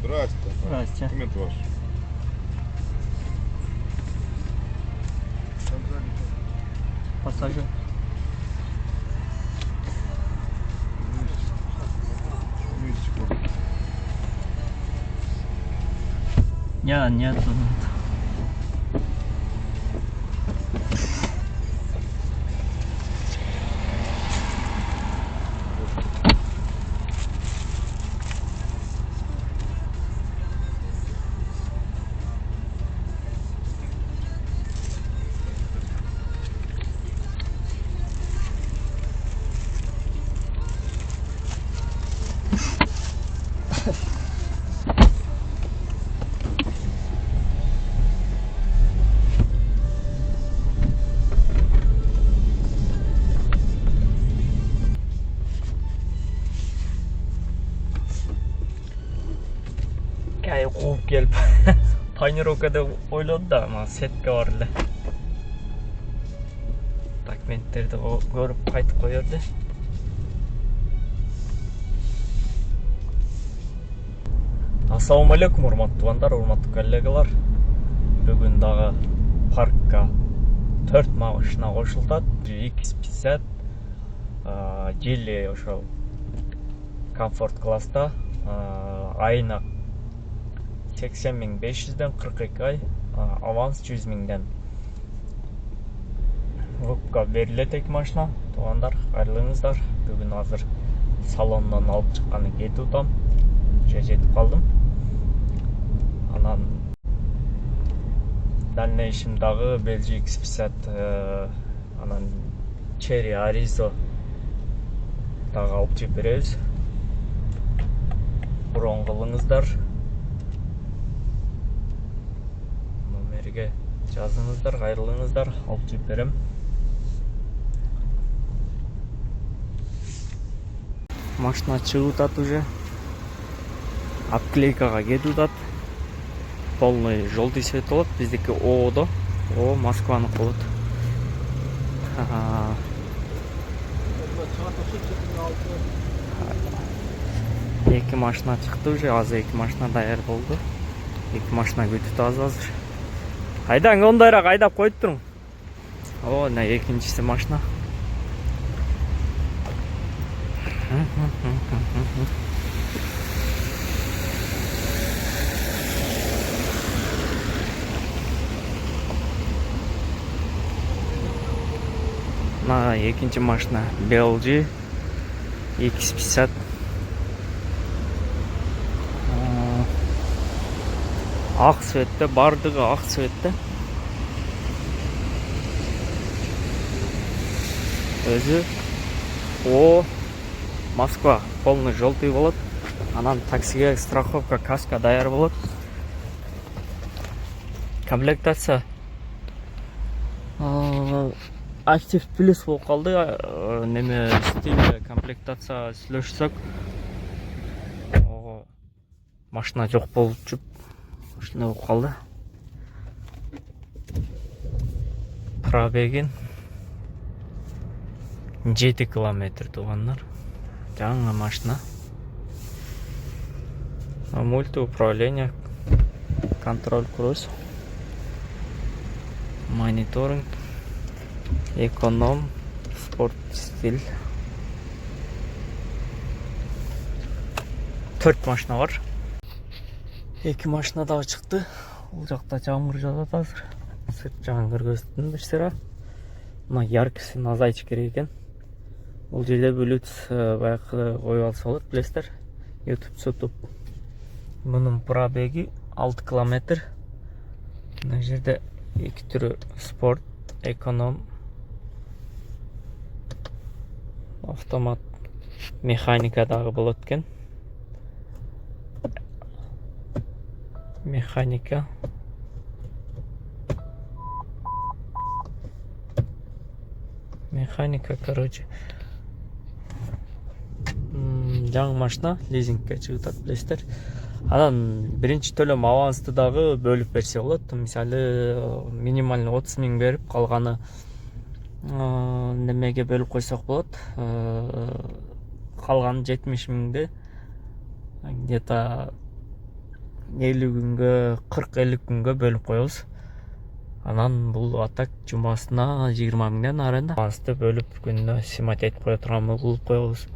Здрасте. Здрасте. Документ ваш. Пассажир. Нет. Кәй қуып келіп тонировкада ойлады да, ма сетка бар эле. Документтерди көрүп кайтып коерди. Ассаламу алейкум, урматтуу туугандар, урматтуу коллегалар. Бүгүн дагы паркка 4 машина кошулат. X50 жили ошо комфорт класста айына 80.500'den 42 ay, avans 100.000'den. Вупка берилет эки машина. Туугандар, кайрылыңыздар. Бүгүн азыр салоннон алып чыкканы кетип атам. Жетип калдым. Анан дальнейшем дагы Belgi X50, анан Cherry Arizo дагы алып чыгып беребиз. Бурон кылыңыздар. Номерге жазыңыздар, кайрылыңыздар, алып чыгып берем. Машина чыгып атат уже. Обклейкага кетип атат. Полный желтый цвет болот. Биздики Оодо. О, Москваны болот. Эки машина чыкты уже. Азыр эки машина даяр болду. Эки машина күтүп азыр. Кайдан ондайраак айдап коюп туруң. О, мына экинчиси машина. Мына экинчи машина Belgi X50. Ак цветте, бардыгы ак цветте. Өзү О, Москва, полный желтый болот. Анан таксиге страховка, каска даяр болот. Комплектация Active Plus болуп калды. Неме стиль комплектация сүйлөшсөк, машина жок болчу. Ушундай болуп калды. Пробегин 7 километр туугандар. Жаңы машина. Мультиуправление, контроль круиз, мониторинг, эконом, спорт стиль. 4 машина бар. Эки машина дагы чыкты. Бул жакта жамгыр жаат азыр. Сырт жагын көргөзсөңөр. Мына яркосун азайтыш керек экен. Бул жерде Bluetooth баягы коюп алса болот, билесиздер. YouTube. Мунун пробеги 6 километр. Мына жерде эки түрү спорт, эконом, автомат, механика дагы болот экен. Механика. Короче. Жаңы машина лизингке чыгып атат, билесиздер. Анан биринчи төлөм авансты дагы бөлүп берсе болот. Мисалы минимальный 30.000 берип, калганы немеге бөлүп койсок болот. Калган 70.000'ди где-то 50 күнгө 40-50 күнгө бөлүп коебуз. Анан бул атак жумасына 20 миңден арында. Асты бөлүп күнүнө сымат этип кое турган кылып коебуз.